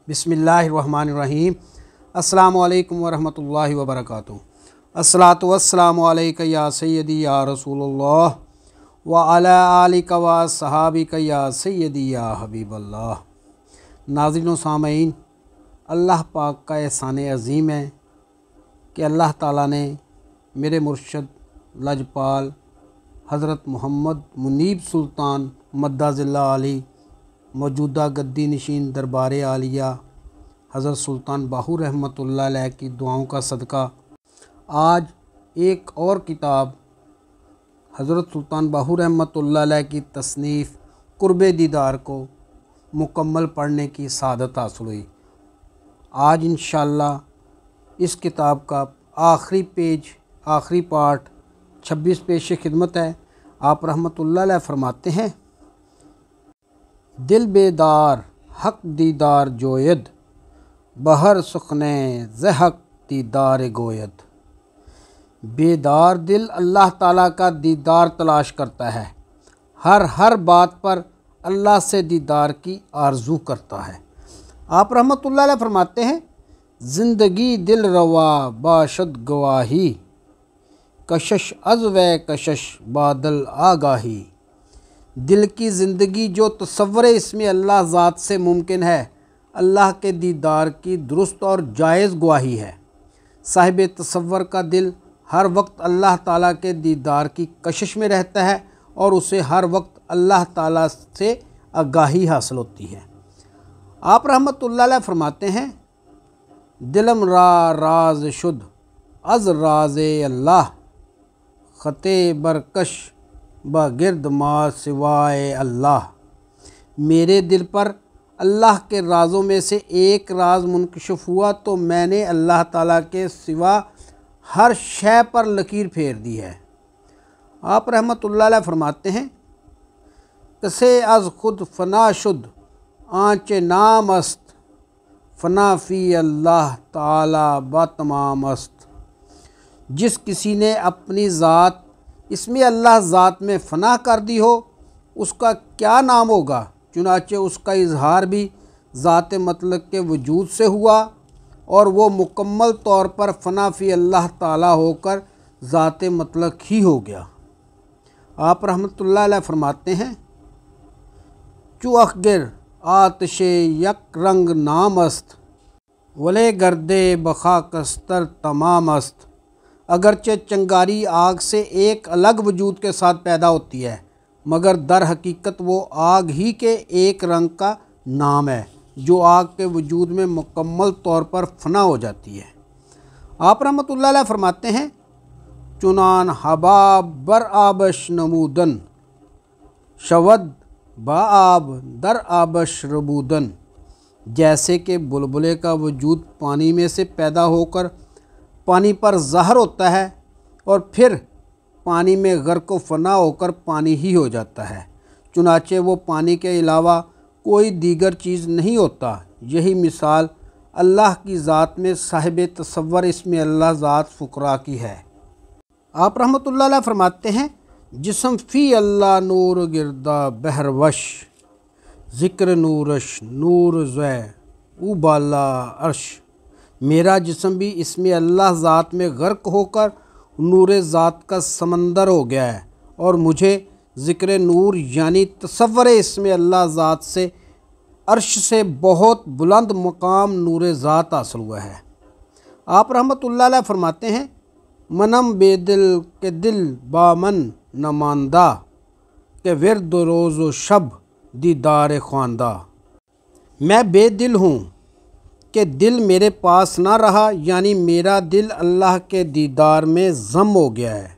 बिस्मिल्लाहिर्रहमानिर्रहीम। अस्सलामु अलैकुम वरहमतुल्लाहि वबरकातुहू। अस्सलातु वस्सलामु अलैका या सय्यदी या रसूलुल्लाह व अला आलिका व सहाबिका या सय्यदी या हबीबल्लाह। नाज़रीन व सामईन, अल्लाह पाक का एहसान अज़ीम है कि अल्लाह ताला ने मेरे मुर्शद लजपाल हज़रत मोहम्मद मुनीब सुल्तान मद्दाज़िल्लाह अली मौजूदा गद्दी नशीन दरबार आलिया हज़रत सुल्तान बाहू रहमतुल्लाह अलैह की दुआओं का सदका आज एक और किताब हज़रत सुल्तान बाहू रहमतुल्लाह अलैह की तसनीफ़ कुर्बे दीदार को मुकम्मल पढ़ने की सआदत हासिल हुई। आज इंशाअल्लाह इस किताब का आखिरी पार्ट 26 पेश खिदमत है। आप रहमतुल्लाह अलैह फरमाते हैं, दिल बेदार हक दीदार जोयद बहर सुखने ज़हक दीदार गोयद। बेदार दिल अल्लाह ताला का दीदार तलाश करता है, हर बात पर अल्लाह से दीदार की आरज़ू करता है। आप रहमतुल्लाह अलैह फरमाते हैं, ज़िंदगी दिल रवा बाशद गवाही कशश अज़वे कशश बादल आगाही। दिल की ज़िंदगी जो तसव्वुर इसमें अल्लाह ज़ात से मुमकिन है, अल्लाह के दीदार की दुरुस्त और जायज़ गवाही है। साहिब तसव्वुर का दिल हर वक्त अल्लाह ताला के दीदार की कशिश में रहता है और उसे हर वक्त अल्लाह ताला से आगाही हासिल होती है। आप रहमतुल्लाह अलैह फरमाते हैं, दिलम राज शुद अज़ राज़े अल्लाह ख़ते बरकश बगिर्द मा सिवाए अल्लाह। मेरे दिल पर अल्लाह के राज़ों में से एक राज मुनकशिफ हुआ तो मैंने अल्लाह ताला के सिवा हर शय पर लकीर फेर दी है। आप रहमतुल्लाह अलैह फरमाते हैं, कसे अज़ खुद फ़ना शुद आँच नाम अस्त फ़ना फ़ी अल्लाह ताला बतमाम अस्त। जिस किसी ने अपनी ज़ात इसमें अल्लाह ज़ात में फ़ना कर दी हो, उसका क्या नाम होगा। चुनाचे उसका इजहार भी ज़ात मतलब के वजूद से हुआ और वो मुकम्मल तौर पर फ़ना फ़ी अल्लाह ताला होकर ज़ात मतलब ही हो गया। आप रहमतुल्लाह अलैह फरमाते हैं, चु अखगिर आतशे यक रंग नाम अस्त वले गर्दे बखा कस्तर तमाम अस्त। अगरचे चंगारी आग से एक अलग वजूद के साथ पैदा होती है, मगर दर हकीकत वो आग ही के एक रंग का नाम है जो आग के वजूद में मुकम्मल तौर पर फ़ना हो जाती है। आप रहमतुल्लाह अलैह फरमाते हैं, चुनान हबाब बर आबश नमूदन शवद बाब दर आबश रबूदन। जैसे कि बुलबुले का वजूद पानी में से पैदा होकर पानी पर ज़ाहिर होता है और फिर पानी में गर्क व फ़ना होकर पानी ही हो जाता है, चुनाचे वो पानी के अलावा कोई दीगर चीज़ नहीं होता। यही मिसाल अल्लाह की ज़ात में साहिब तसव्वुर इसमें अल्लाह ज़ात फ़ुकरा की है। आप रहमतुल्लाह अलैह फरमाते हैं, जिस्म फ़ी अल्लाह नूर गिरदा बहरवश ज़िक्र नूरश नूर ज़ै उबाला अर्श। मेरा जिस्म भी इसमें अल्लाह ज़ात में गर्क होकर नूर ज़ात का समंदर हो गया है और मुझे ज़िक्र नूर यानी तसव्वुर इसमें अल्लाह ज़ात से अर्श से बहुत बुलंद मकाम नूर ज़ात हासिल हुआ है। आप रहमतुल्लाह अलैह फरमाते हैं, मनम बेदिल के दिल बामन नमांदा के विरद रोज़ व शब दीदार ख्वांदा। मैं बेदिल हूँ कि दिल मेरे पास ना रहा, यानी मेरा दिल अल्लाह के दीदार में ज़म हो गया है,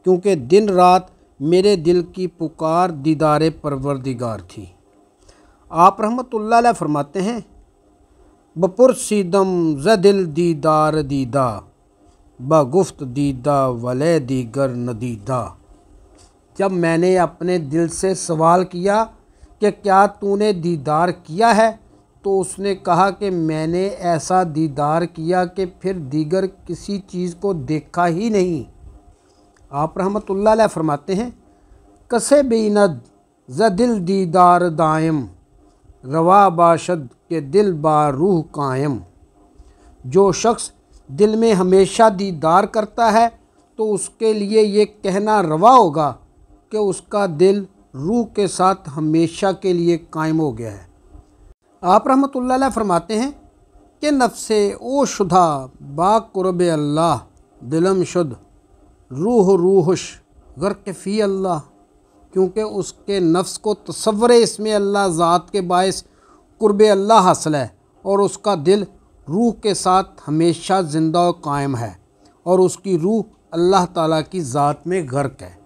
क्योंकि दिन रात मेरे दिल की पुकार दीदार परवरदिगार थी। आप रहमतुल्लाह अलैह फरमाते हैं, बपुरसीदम ज़ दिल दीदार दीदा बगुफ्त दीदा वले दीगर नदीदा। जब मैंने अपने दिल से सवाल किया कि क्या तूने दीदार किया है, तो उसने कहा कि मैंने ऐसा दीदार किया कि फिर दीगर किसी चीज़ को देखा ही नहीं। आप रहमतुल्लाह अलैह फरमाते हैं, कसे बीनद ज़ दिल दीदार दायम रवा बाशद के दिल बा रूह कायम। जो शख्स दिल में हमेशा दीदार करता है तो उसके लिए ये कहना रवा होगा कि उसका दिल रूह के साथ हमेशा के लिए कायम हो गया है। आप रहमतुल्लाह अलैह फरमाते हैं कि नफ्से ओ शुदा बा कुर्ब अल्लाह दिलम शुद रूह रूहश गर्क फ़ी अल्लाह, क्योंकि उसके नफ्स को तसव्वुर इसमें अल्लाह ज़ात के बायस कुर्ब अल्लाह हासिल है और उसका दिल रूह के साथ हमेशा ज़िंदा और कायम है और उसकी रूह अल्लाह ताला की ज़ात में गर्क है।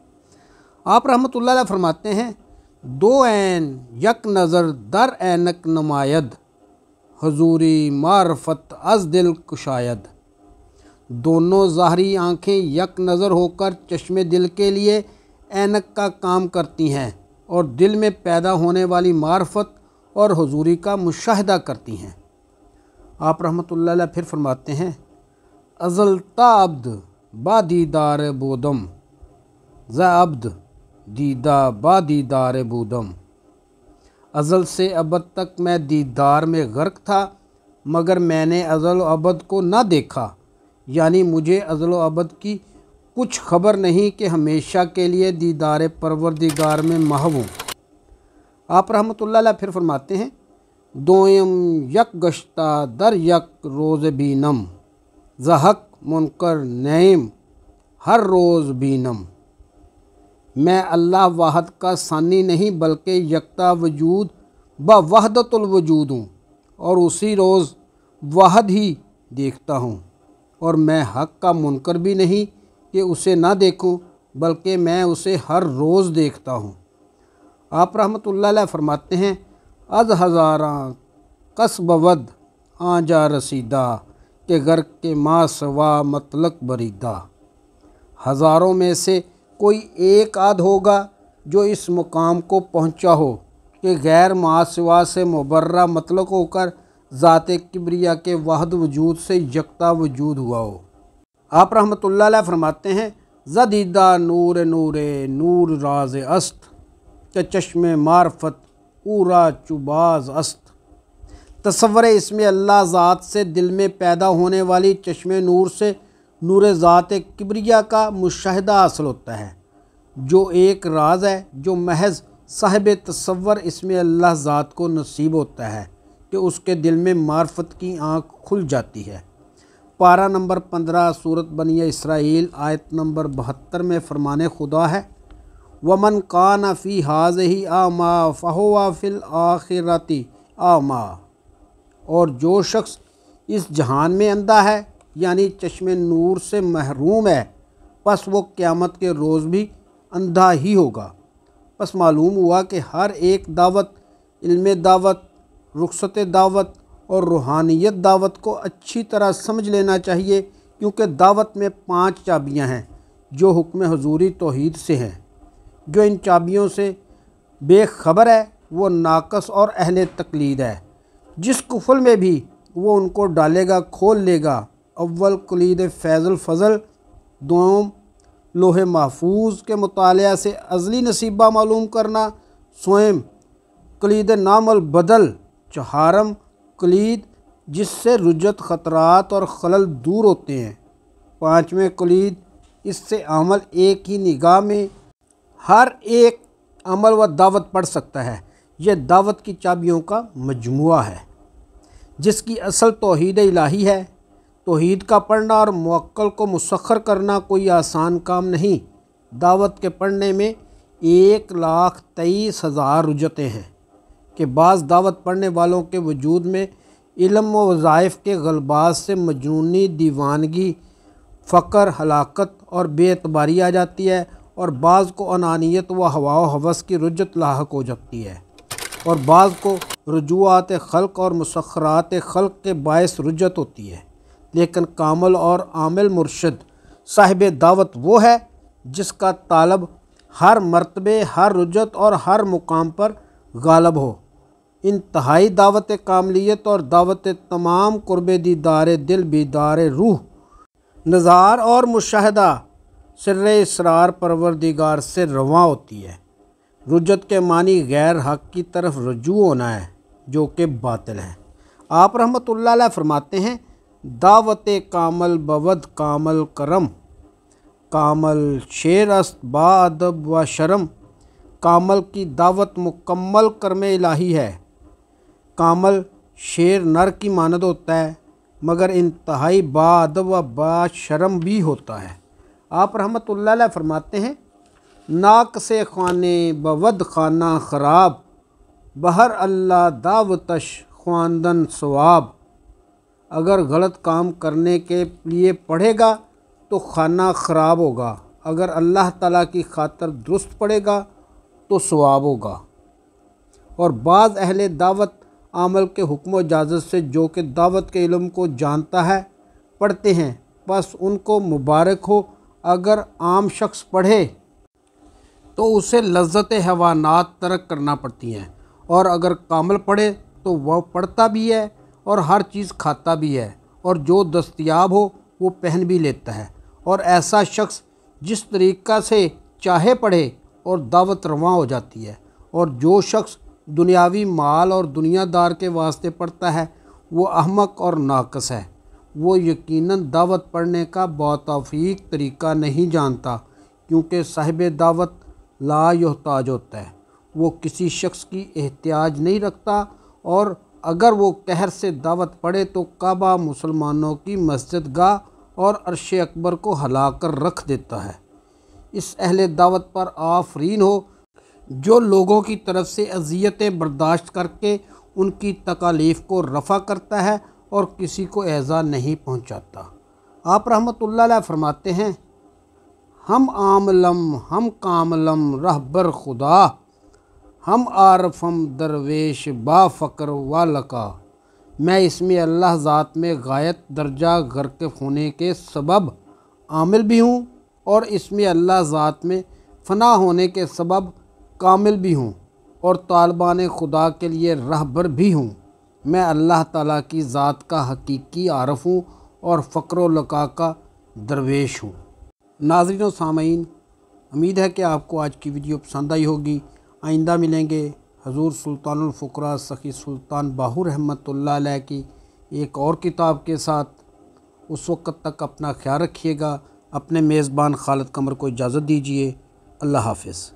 आप रहमतुल्लाह अलैह फरमाते हैं दो ऐन यक नज़र दर ऐनक नमायद हजूरी मारफत अज दिल कुशायद। दोनों ज़ाहरी आँखें यक नज़र होकर चश्मे दिल के लिए ऐनक का काम करती हैं और दिल में पैदा होने वाली मारफत और हुजूरी का मुशाहिदा करती हैं। आप रहमतुल्लाह अलैह फिर फरमाते हैं अज़लता अब्द बा दीदार बोदम ज़ अब्द दीदा बा दीदार बूदम। अज़ल से अबद तक मैं दीदार में गर्क था मगर मैंने अज़ल अबद को ना देखा, यानी मुझे अज़ल अबद की कुछ खबर नहीं कि हमेशा के लिए दीदार परवरदिगार में महव हूँ। आप रहमतुल्लाह अलैह फिर फरमाते हैं दोयम यक गश्ता दर यक रोज़ बीनम ज़हक मुनकर नईम हर रोज़ बीनम। मैं अल्लाह वाहद का सानी नहीं बल्कि यकता वजूद ब वहदतुल वजूद हूँ और उसी रोज़ वाहद ही देखता हूँ, और मैं हक़ का मुनकर भी नहीं कि उसे ना देखूं बल्कि मैं उसे हर रोज़ देखता हूँ। आप रहमतुल्लाह अलैह फरमाते हैं अज हज़ारा कसबवद आजा रसीदा के घर के माँ सवा मतलक बरीदा। हज़ारों में से कोई एक आध होगा जो इस मुकाम को पहुँचा हो कि गैर माँ सिवा से मुबर्रा मतलक होकर ज़ात किब्रिया के वाहद वजूद से यकता वजूद हुआ हो। आप रहमतुल्लाह अलैह फरमाते हैं ज़दीदा नूर नूरे नूर राज अस्त के चश्मे मारफत ऊरा चुबाज अस्त। तसव्वुर इसमें अल्लाह ज़ात से दिल में पैदा होने वाली चश्मे नूर से नूर ज़ात किब्रिया का मुशाहिदा हासिल होता है, जो एक राज है जो महज साहिब तसव्वुर इसमें अल्लाह ज़ात को नसीब होता है कि उसके दिल में मार्फत की आँख खुल जाती है। पारा नंबर 15 सूरत बनी इसराइल आयत नंबर 72 में फरमाने खुदा है वमन कान फ़ी हाज़िही आमा फ़हुवा फ़िल आखिरती आमा। और जो शख्स इस जहान में अंधा है यानी चश्मे नूर से महरूम है, बस वो क़यामत के रोज़ भी अंधा ही होगा। बस मालूम हुआ कि हर एक दावत, इल्म दावत, रुखसत दावत और रूहानियत दावत को अच्छी तरह समझ लेना चाहिए, क्योंकि दावत में 5 चाबियां हैं जो हुक्म हुजूरी तौहीद से हैं। जो इन चाबियों से बेखबर है वो नाकस और अहले तकलीद है। जिस कुफल में भी वो उनको डालेगा खोल लेगा। अव्वल कलीद फैज़ल फ़ज़ल, दोम लोहे महफूज के मुतालिया से अज़ली नसीबा मालूम करना, सोएम कलीद नामल बदल, चहारम कलीद जिससे रुजत ख़तरात और खलल दूर होते हैं, 5वें कलीद इससे अमल एक ही निगाह में हर एक अमल व दावत पढ़ सकता है। यह दावत की चाबियों का मजमुआ है जिसकी असल तौहीद इलाही है। तौहीद का पढ़ना और मुअक्कल को मुसख्खर करना कोई आसान काम नहीं। दावत के पढ़ने में 1,23,000 रुजतें हैं कि बाज़ दावत पढ़ने वालों के वजूद में इल्म व वज़ाइफ के गलबात से मजनूनी, दीवानगी, फ़क्र, हलाकत और बेअतबारी आ जाती है, और बाज़ को अनानियत व हवा व हवस की रुजत लाहक हो जाती है, और बाज़ को रुजुआत खल्क़ और मुसख्खरात खल्क़ के बायस रुजत होती है। लेकिन कामिल और आमिल मुर्शिद साहिब दावत वो है जिसका तालब हर मर्तबे, हर रुजत और हर मुकाम पर गालब हो। इंतहाई दावत कामलियत और दावत तमाम कुर्ब दीदार दिल बीदार रूह, नज़ार और मुशाहदा सिर्र इसरार परवरदिगार से रवां होती है। रुजत के मानी गैर हक़ की तरफ रजू होना है, جو کہ باطل ہے۔ آپ رحمۃ اللہ علیہ فرماتے ہیں دعوت کامل بود کامل کرم، کامل شیر است با ادب و شرم۔ کامل کی دعوت مکمل کرم الہی ہے۔ کامل شیر نر کی مانند ہوتا ہے مگر انتہائی با ادب و با شرم بھی ہوتا ہے۔ آپ رحمۃ اللہ علیہ فرماتے ہیں ناقص خانے بود خانہ خراب، بہر اللہ دعوتش خواندن ثواب۔ اگر غلط کام کرنے کے لیے پڑھے گا تو خانہ خراب ہوگا، اگر اللہ تعالیٰ کی خاطر درست پڑھے گا تو ثواب ہوگا۔ اور بعض اہل دعوت عمل کے حکم و اجازت سے جو کہ دعوت کے علم کو جانتا ہے پڑھتے ہیں، بس ان کو مبارک ہو۔ اگر عام شخص پڑھے تو اسے لذت حیوانات ترک کرنا پڑتی ہیں، اور اگر کامل پڑھے تو وہ پڑھتا بھی ہے اور ہر چیز کھاتا بھی ہے، اور جو دستیاب ہو وہ پہن بھی لیتا ہے۔ اور ایسا شخص جس طریقہ سے چاہے پڑھے اور دعوت رواں ہو جاتی ہے، اور جو شخص دنیاوی مال اور دنیا دار کے واسطے پڑھتا ہے وہ احمق اور ناقص ہے۔ وہ یقیناً دعوت پڑھنے کا بتوفیق طریقہ نہیں جانتا، کیونکہ صاحب دعوت لا یحتاج ہوتا ہے، وہ کسی شخص کی احتیاج نہیں رکھتا، اور اگر وہ قہر سے دعوت پڑھے تو کعبہ مسلمانوں کی مسجد گاہ اور عرش اکبر کو ہلا کر رکھ دیتا ہے۔ اس اہل دعوت پر آفرین ہو جو لوگوں کی طرف سے اذیتیں برداشت کر کے ان کی تکالیف کو رفع کرتا ہے اور کسی کو ایذا نہیں پہنچاتا۔ آپ رحمۃ اللہ علیہ فرماتے ہیں ہم عاملم ہم کاملم رہبر خدا، ہم عارفم درویش با فقر و لقا۔ میں اس میں اللہ ذات میں غایت درجہ غرق ہونے کے سبب عامل بھی ہوں، اور اس میں اللہ ذات میں فنا ہونے کے سبب کامل بھی ہوں، اور طالبان خدا کے لیے رہبر بھی ہوں۔ میں اللہ تعالیٰ کی ذات کا حقیقی عارف ہوں اور فقر و لقا کا درویش ہوں۔ ناظرین و سامعین، امید ہے کہ آپ کو آج کی ویڈیو پسند آئی ہوگی۔ آئندہ ملیں گے حضور سلطان الفقراء سخی سلطان باہو رحمۃ اللہ علیہ کی ایک اور کتاب کے ساتھ۔ اس وقت تک اپنا خیال رکھیے گا۔ اپنے میزبان خالد قمر کو اجازت دیجیے۔ اللہ حافظ۔